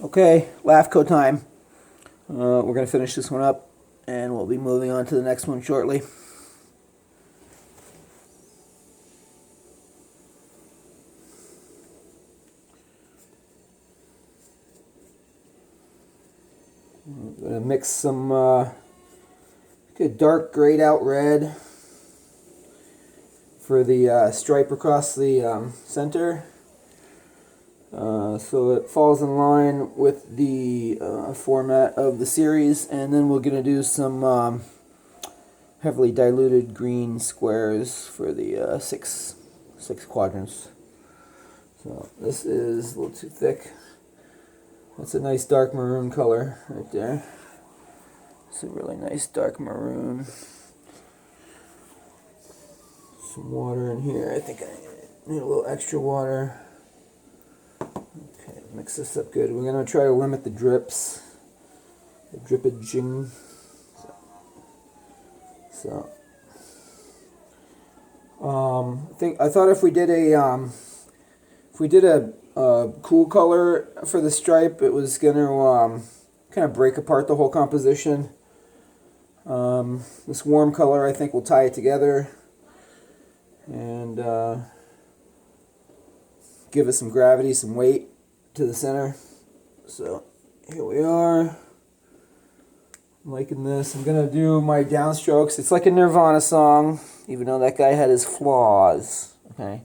Okay, LAFFCO time. We're going to finish this one up, and we'll be moving on to the next one shortly. I'm going to mix some good dark grayed out red for the stripe across the center. So it falls in line with the format of the series, and then we're going to do some heavily diluted green squares for the six quadrants. So this is a little too thick. That's a nice dark maroon color right there. It's a really nice dark maroon. Some water in here. I think I need a little extra water. Okay, mix this up good. We're going to try to limit the drips, the drippaging. I thought if we did a cool color for the stripe, it was going to kind of break apart the whole composition. This warm color, I think, will tie it together and give it some gravity, some weight to the center. So here we are. I'm liking this. I'm going to do my downstrokes. It's like a Nirvana song, even though that guy had his flaws. Okay.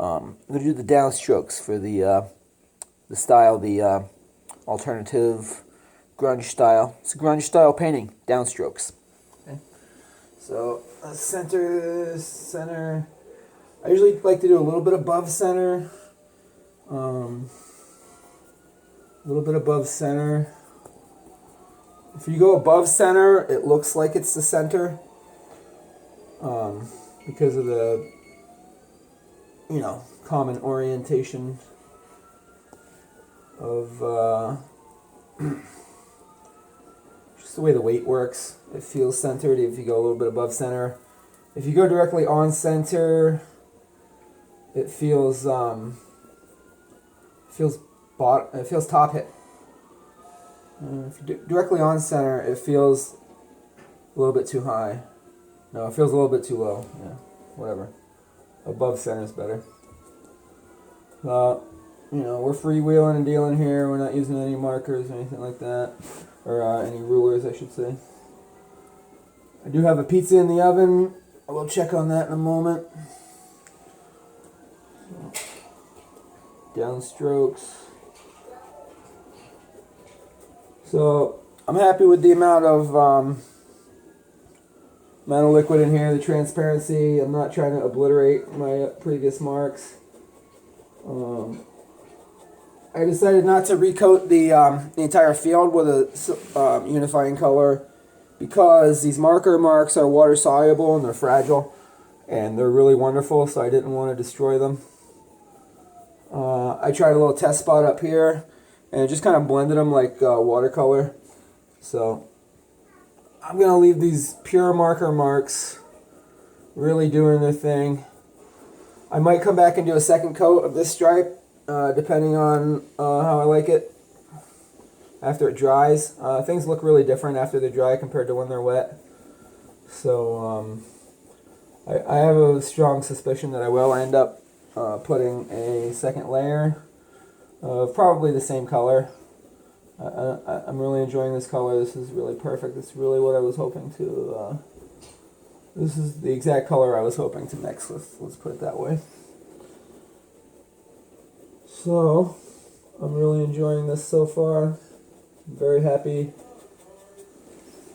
I'm going to do the downstrokes for the style, the alternative grunge style. It's a grunge style painting, downstrokes. Okay. So center. I usually like to do a little bit above center. A little bit above center. If you go above center, it looks like it's the center. Because of the, common orientation of just the way the weight works. It feels centered if you go a little bit above center. If you go directly on center, it feels top hit. If you do directly on center, it feels a little bit too high. No, it feels a little bit too low. Yeah, whatever. Above center is better. We're freewheeling and dealing here. We're not using any markers or anything like that, or any rulers, I should say. I do have a pizza in the oven. I will check on that in a moment. Downstrokes. So I'm happy with the amount of liquid in here, the transparency. I'm not trying to obliterate my previous marks. I decided not to recoat the entire field with a unifying color because these marker marks are water soluble and they're fragile and they're really wonderful, so I didn't want to destroy them. I tried a little test spot up here and it just kind of blended them like watercolor. So I'm going to leave these pure marker marks really doing their thing. I might come back and do a second coat of this stripe, depending on how I like it after it dries. Things look really different after they dry compared to when they're wet. So I have a strong suspicion that I will end up putting a second layer of probably the same color. I'm really enjoying this color. This is really perfect. This is really what I was hoping to... this is the exact color I was hoping to mix. Let's put it that way. So, I'm really enjoying this so far. I'm very happy.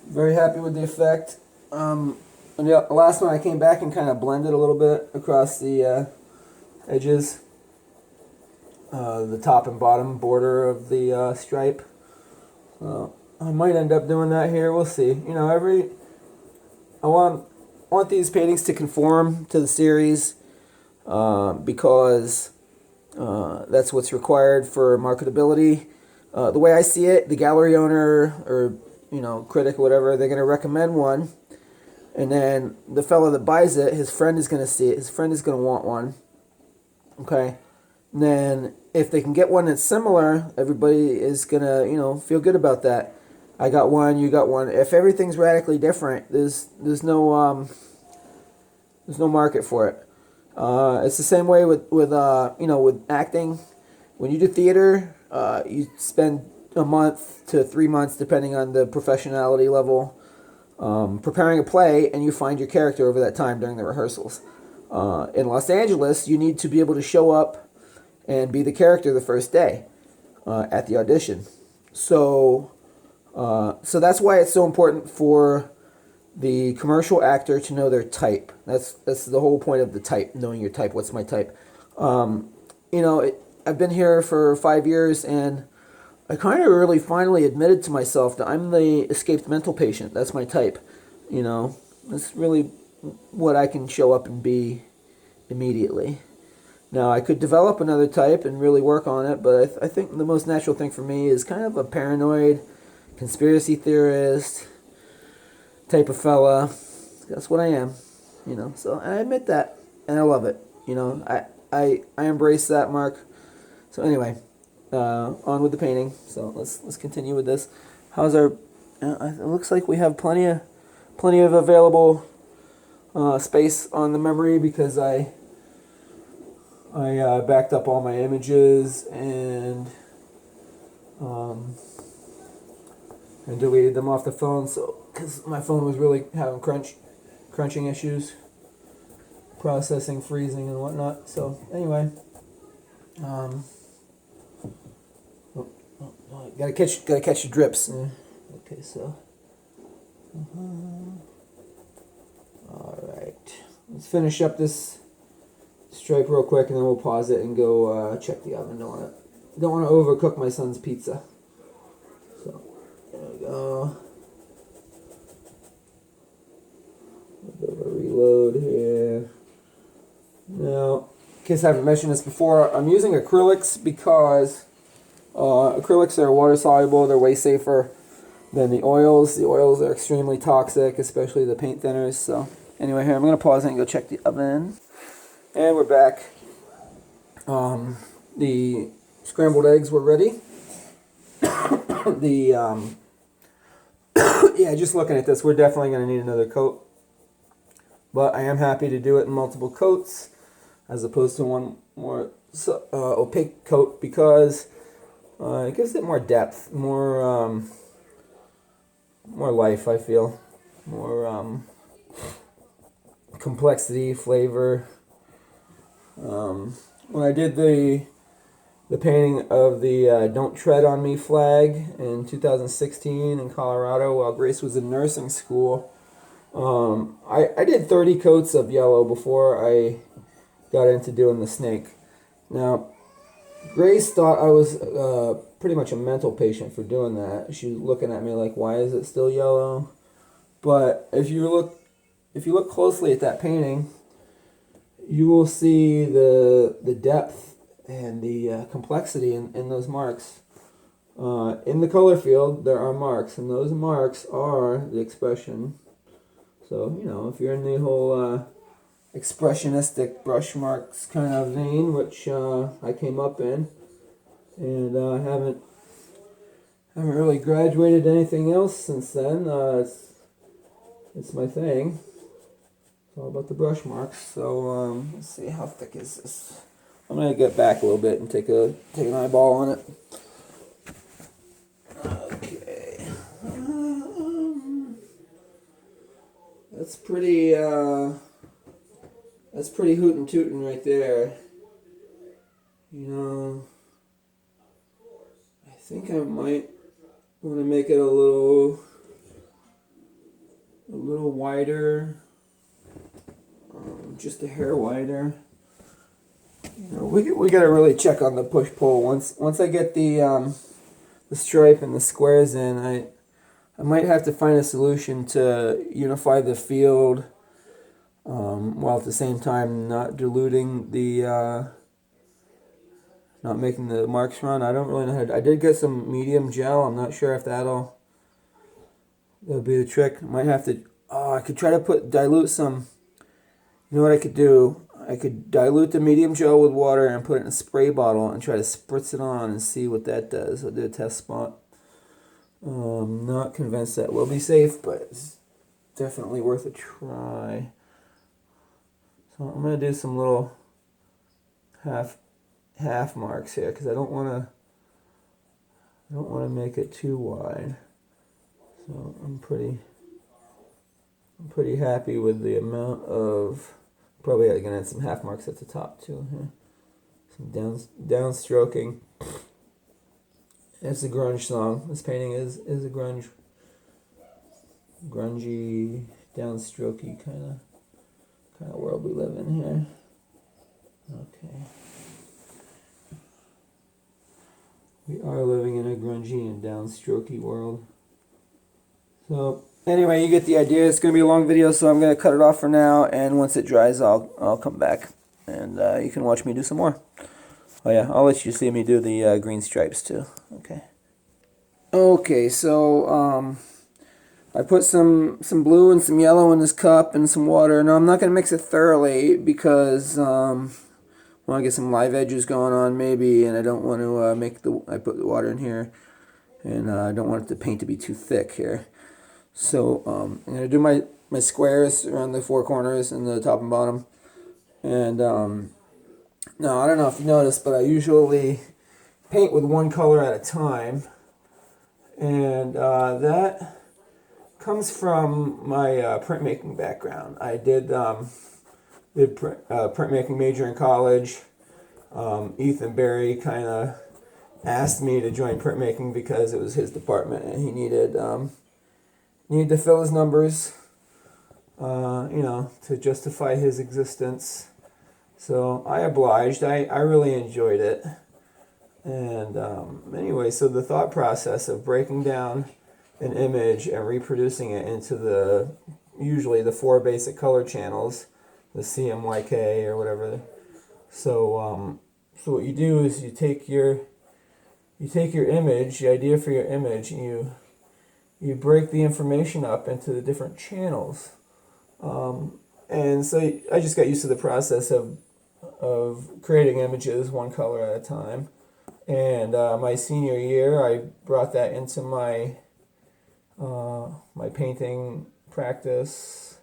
Very happy with the effect. And the last one I came back and kind of blended a little bit across the edges. The top and bottom border of the stripe. So I might end up doing that here. We'll see. I want these paintings to conform to the series because that's what's required for marketability. The way I see it, the gallery owner or critic or whatever, they're going to recommend one, and then the fellow that buys it, his friend is going to see it. His friend is going to want one. Okay. And then if they can get one that's similar, everybody is gonna, feel good about that. I got one, you got one. If everything's radically different, there's no market for it. It's the same way with acting. When you do theater, you spend a month to 3 months, depending on the professionality level, preparing a play, and you find your character over that time during the rehearsals. In Los Angeles, you need to be able to show up and be the character the first day at the audition. So that's why it's so important for the commercial actor to know their type. That's the whole point of the type, knowing your type. What's my type? I've been here for 5 years, and I kind of really finally admitted to myself that I'm the escaped mental patient. That's my type. That's really what I can show up and be immediately. Now, I could develop another type and really work on it, but I think the most natural thing for me is kind of a paranoid, conspiracy theorist type of fella. That's what I am, So I admit that, and I love it. I embrace that, Mark. So anyway, on with the painting. So let's continue with this. How's our? It looks like we have plenty of available space on the memory, because I backed up all my images and deleted them off the phone. So because my phone was really having crunching issues, processing, freezing, and whatnot. So anyway, gotta catch the drips. Okay, so all right, let's finish up this stripe real quick, and then we'll pause it and go check the oven. Don't want to overcook my son's pizza. So there we go. A bit of a reload here. Now, in case I haven't mentioned this before, I'm using acrylics because acrylics are water soluble. They're way safer than the oils. The oils are extremely toxic, especially the paint thinners. So anyway, here I'm going to pause it and go check the oven. And we're back. The scrambled eggs were ready. Yeah, just looking at this, we're definitely going to need another coat. But I am happy to do it in multiple coats as opposed to one more opaque coat, because it gives it more depth, more life, I feel. More complexity, flavor. When I did the painting of the Don't Tread on Me flag in 2016 in Colorado while Grace was in nursing school, I did 30 coats of yellow before I got into doing the snake. Now, Grace thought I was pretty much a mental patient for doing that. She was looking at me like, why is it still yellow? But if you look closely at that painting, you will see the depth and the complexity in those marks. In the color field, there are marks, and those marks are the expression. So, if you're in the whole expressionistic brush marks kind of vein, which I came up in, and I haven't really graduated anything else since then. It's my thing. It's all about the brush marks. So let's see, how thick is this? I'm gonna get back a little bit and take an eyeball on it. Okay. That's pretty hootin' tootin' right there. I think I might want to make it a little wider, just a hair wider. We gotta really check on the push pull. Once I get the stripe and the squares in, I might have to find a solution to unify the field, while at the same time not diluting not making the marks run. I don't really know how to, I did get some medium gel. I'm not sure if that'll be the trick. Might have to, I could try to dilute some, you know what I could do? I could dilute the medium gel with water and put it in a spray bottle and try to spritz it on and see what that does. I'll do a test spot. Not convinced that will be safe, but it's definitely worth a try. So I'm gonna do some little half marks here because I don't want to make it too wide. So I'm pretty happy with the amount of. Probably gonna add some half marks at the top too here. Some downstroking. It's a grunge song. This painting is a grungy, downstrokey kind of world we live in here. Okay. We are living in a grungy and downstrokey world. So anyway, you get the idea. It's going to be a long video, so I'm going to cut it off for now, and once it dries, I'll come back, and you can watch me do some more. Oh yeah, I'll let you see me do the green stripes too. Okay. Okay, so I put some blue and some yellow in this cup and some water. Now I'm not going to mix it thoroughly because I want to get some live edges going on maybe, and I don't want to I put the water in here, and I don't want the paint to be too thick here. So I'm going to do my squares around the four corners and the top and bottom. And now I don't know if you noticed, but I usually paint with one color at a time. And that comes from my printmaking background. I did printmaking major in college. Ethan Berry kind of asked me to join printmaking because it was his department and he needed to fill his numbers, to justify his existence. So I obliged. I really enjoyed it. And anyway, so the thought process of breaking down an image and reproducing it into usually the four basic color channels, the CMYK or whatever. So what you do is you take your image, the idea for your image, and you break the information up into the different channels. And so I just got used to the process of creating images one color at a time. And my senior year, I brought that into my painting practice,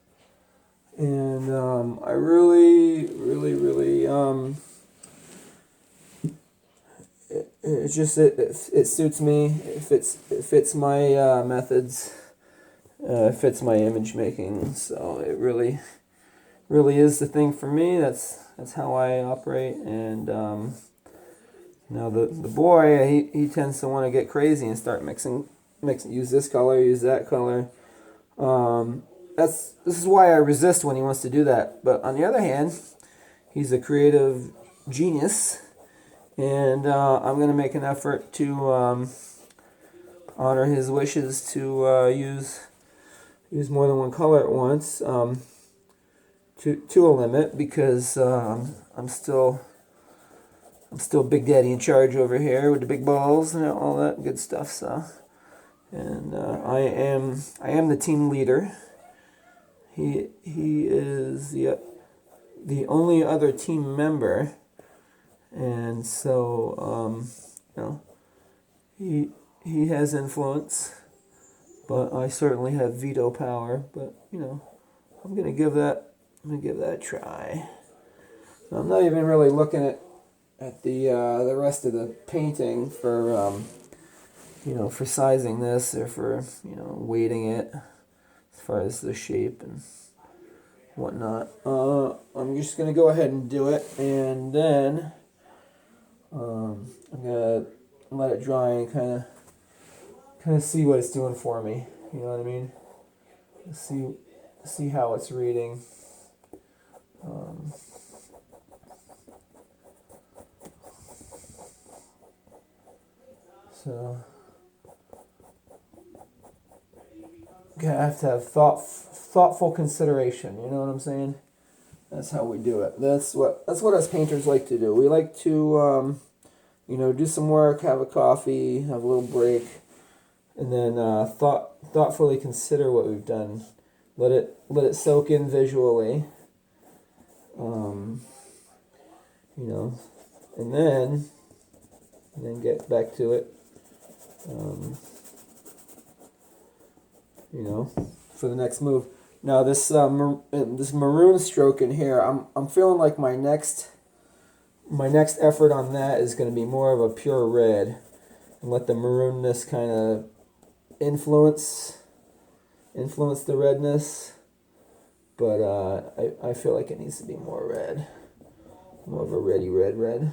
and I really it suits me. It fits my methods. It fits my image making. So it really is the thing for me. That's how I operate. And now the boy, he tends to want to get crazy and start mixing. Use this color, use that color. This is why I resist when he wants to do that. But on the other hand, he's a creative genius, and I'm going to make an effort to honor his wishes to use more than one color at once, to a limit, because I'm still Big Daddy in charge over here with the big balls and all that good stuff. So. And I am the team leader. He is the only other team member, and so he has influence, but I certainly have veto power. But I'm gonna give that a try. I'm not even really looking at the rest of the painting for. For sizing this or for, weighting it as far as the shape and whatnot. I'm just going to go ahead and do it, and then I'm going to let it dry and kind of see what it's doing for me. You know what I mean? See how it's reading. So you have to have thoughtful consideration. You know what I'm saying? That's how we do it. That's what us painters like to do. We like to, do some work, have a coffee, have a little break, and then thoughtfully consider what we've done. Let it soak in visually. you know, and then get back to it, you know, for the next move. Now this this maroon stroke in here, I'm feeling like my next effort on that is going to be more of a pure red, and let the maroonness kind of influence the redness. But I feel like it needs to be more red, more of a reddy red.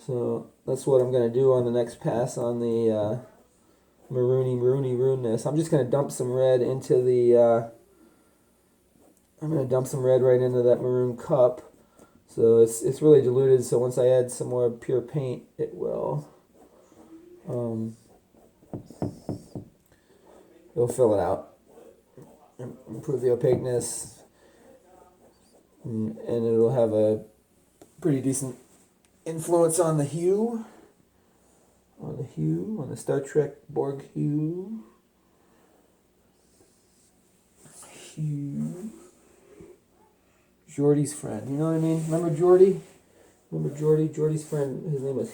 So that's what I'm going to do on the next pass on the maroonness. I'm just going to dump some red into the, I'm going to dump some red right into that maroon cup. So it's really diluted, so once I add some more pure paint, it will, it'll fill it out, improve the opaqueness, and it'll have a pretty decent influence on the hue, on the Star Trek Borg hue. Geordie's friend, you know what I mean? Remember Geordie? Geordie's friend, his name was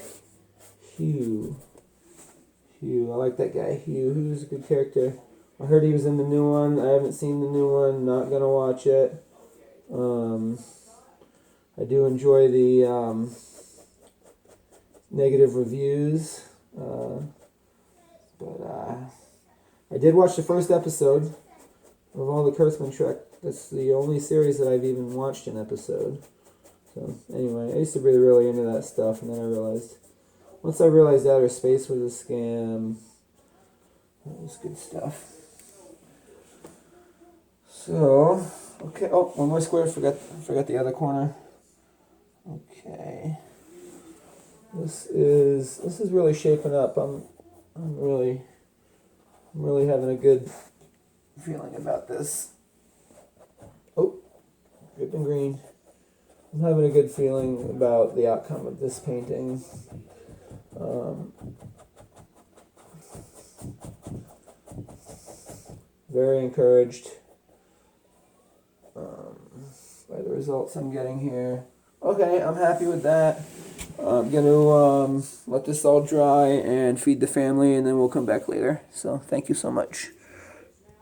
Hugh. I like that guy, Hugh. He was a good character. I heard he was in the new one. I haven't seen the new one, not gonna watch it. I do enjoy the negative reviews, but I did watch the first episode of all the Kurtzman Trek. That's the only series that I've even watched an episode. So anyway, I used to be really into that stuff, and then once I realized outer space was a scam, that was good stuff. So, okay, oh, one more square, forgot the other corner. Okay. This is really shaping up. I'm really having a good feeling about this. Oh, dripping green. I'm having a good feeling about the outcome of this painting. Very encouraged by the results I'm getting here. Okay, I'm happy with that. I'm going to let this all dry and feed the family, and then we'll come back later. So thank you so much.